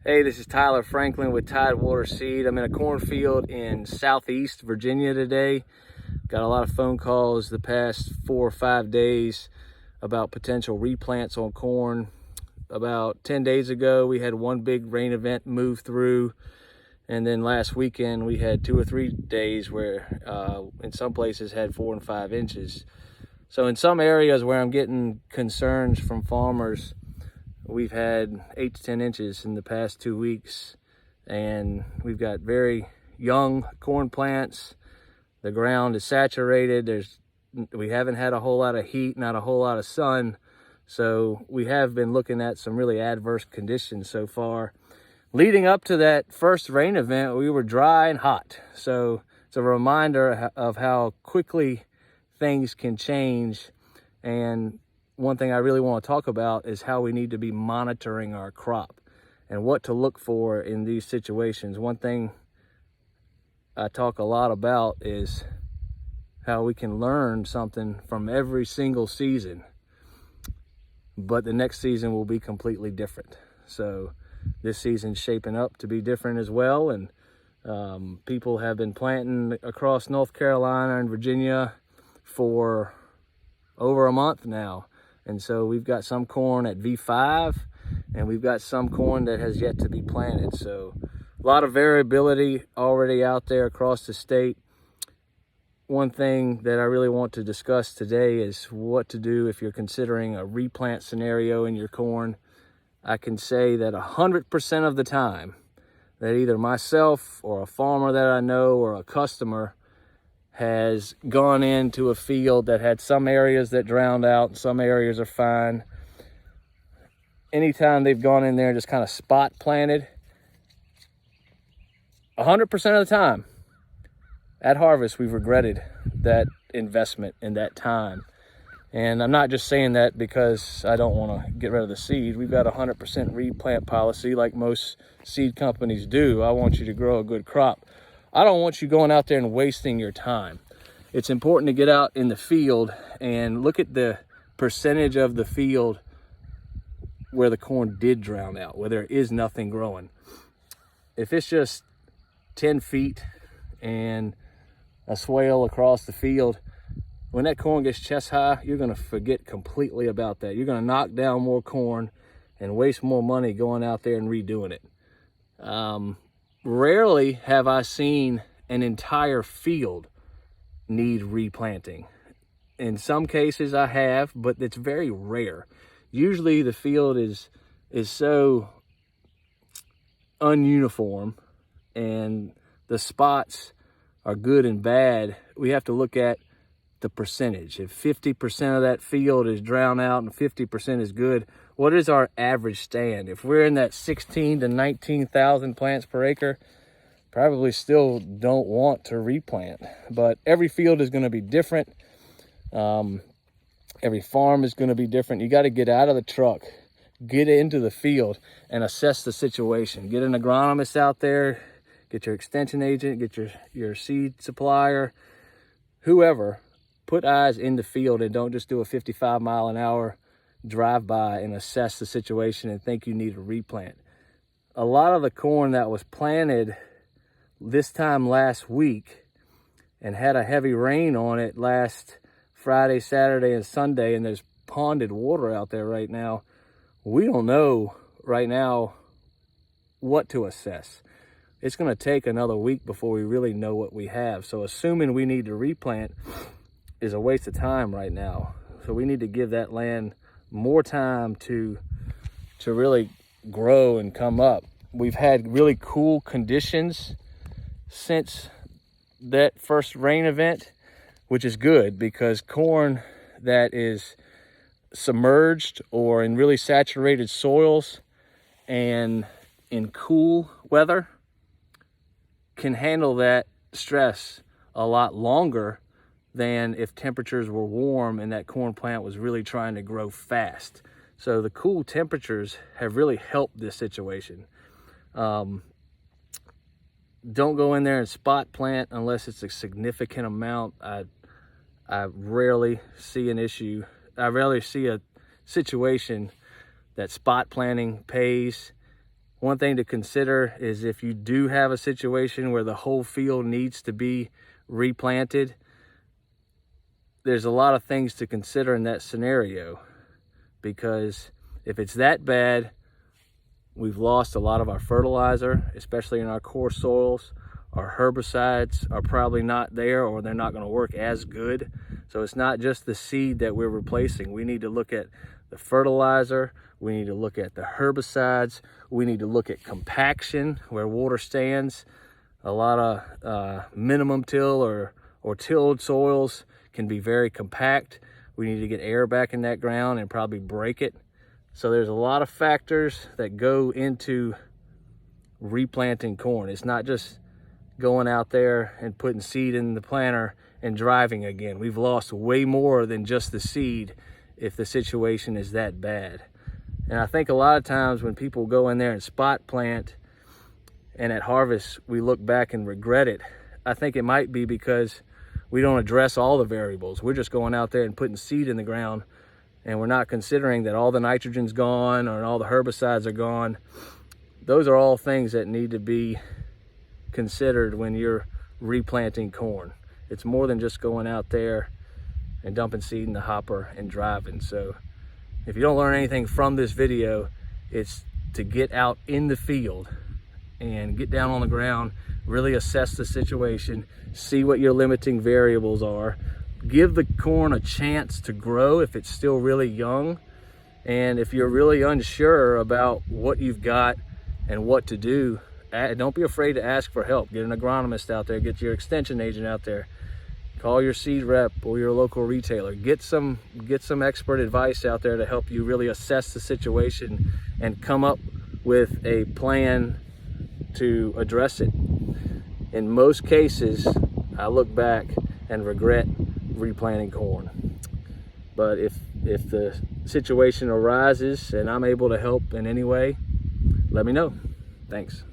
Hey, this is Tyler Franklin with Tidewater Seed. I'm in a cornfield in southeast Virginia today. Got a lot of phone calls the past 4 or 5 days about potential replants on corn. About 10 days ago, we had one big rain event move through. And then last weekend, we had 2 or 3 days where in some places had 4 and 5 inches. So in some areas where I'm getting concerns from farmers, we've had 8 to 10 inches in the past 2 weeks, and we've got very young corn plants. The ground is saturated. We haven't had a whole lot of heat, not a whole lot of sun. So we have been looking at some really adverse conditions so far. Leading up to that first rain event, we were dry and hot. So it's a reminder of how quickly things can change. And one thing I really want to talk about is how we need to be monitoring our crop and what to look for in these situations. One thing I talk a lot about is how we can learn something from every single season, but the next season will be completely different. So this season's shaping up to be different as well. And people have been planting across North Carolina and Virginia for over a month now. And so we've got some corn at V5, and we've got some corn that has yet to be planted. So a lot of variability already out there across the state. One thing that I really want to discuss today is what to do if you're considering a replant scenario in your corn. I can say that 100% of the time that either myself or a farmer that I know or a customer has gone into a field that had some areas that drowned out and some areas are fine. Anytime they've gone in there and just kind of spot planted, 100% of the time at harvest, we've regretted that investment and that time. And I'm not just saying that because I don't want to get rid of the seed. We've got a 100% replant policy like most seed companies do. I want you to grow a good crop. I don't want you going out there and wasting your time. It's important to get out in the field and look at the percentage of the field where the corn did drown out, where there is nothing growing. If it's just 10 feet and a swale across the field, when that corn gets chest high, you're going to forget completely about that. You're going to knock down more corn and waste more money going out there and redoing it. Rarely have I seen an entire field need replanting. In some cases I have, but it's very rare. Usually the field is so ununiform and the spots are good and bad. We have to look at the percentage. If 50% of that field is drowned out and 50% is good, what is our average stand? If we're in that 16 to 19,000 plants per acre, probably still don't want to replant. But every field is going to be different. Every farm is going to be different. You got to get out of the truck, get into the field and assess the situation. Get an agronomist out there, get your extension agent, get your seed supplier, whoever. Put eyes in the field and don't just do a 55-mile-an-hour drive-by and assess the situation and think you need a replant. A lot of the corn that was planted this time last week and had a heavy rain on it last Friday, Saturday, and Sunday, and there's ponded water out there right now, we don't know right now what to assess. It's going to take another week before we really know what we have. So assuming we need to replant is a waste of time right now. So we need to give that land more time to really grow and come up. We've had really cool conditions since that first rain event, which is good because corn that is submerged or in really saturated soils and in cool weather can handle that stress a lot longer than if temperatures were warm and that corn plant was really trying to grow fast. So the cool temperatures have really helped this situation. Don't go in there and spot plant unless it's a significant amount. I rarely see an issue. I rarely see a situation that spot planting pays. One thing to consider is if you do have a situation where the whole field needs to be replanted, there's a lot of things to consider in that scenario, because if it's that bad, we've lost a lot of our fertilizer, especially in our core soils. Our herbicides are probably not there, or they're not going to work as good. So it's not just the seed that we're replacing. We need to look at the fertilizer, we need to look at the herbicides, we need to look at compaction, where water stands. A lot of minimum till or tilled soils can be very compact. We need to get air back in that ground and probably break it. So there's a lot of factors that go into replanting corn. It's not just going out there and putting seed in the planter and driving again. We've lost way more than just the seed if the situation is that bad. And I think a lot of times when people go in there and spot plant, and at harvest we look back and regret it, I think it might be because we don't address all the variables. We're just going out there and putting seed in the ground, and we're not considering that all the nitrogen's gone or all the herbicides are gone. Those are all things that need to be considered when you're replanting corn. It's more than just going out there and dumping seed in the hopper and driving. So if you don't learn anything from this video, it's to get out in the field and get down on the ground, really assess the situation, see what your limiting variables are, give the corn a chance to grow if it's still really young. And if you're really unsure about what you've got and what to do, don't be afraid to ask for help. Get an agronomist out there, get your extension agent out there, call your seed rep or your local retailer. Get some expert advice out there to help you really assess the situation and come up with a plan to address it. In most cases, I look back and regret replanting corn. But if the situation arises and I'm able to help in any way, let me know. Thanks.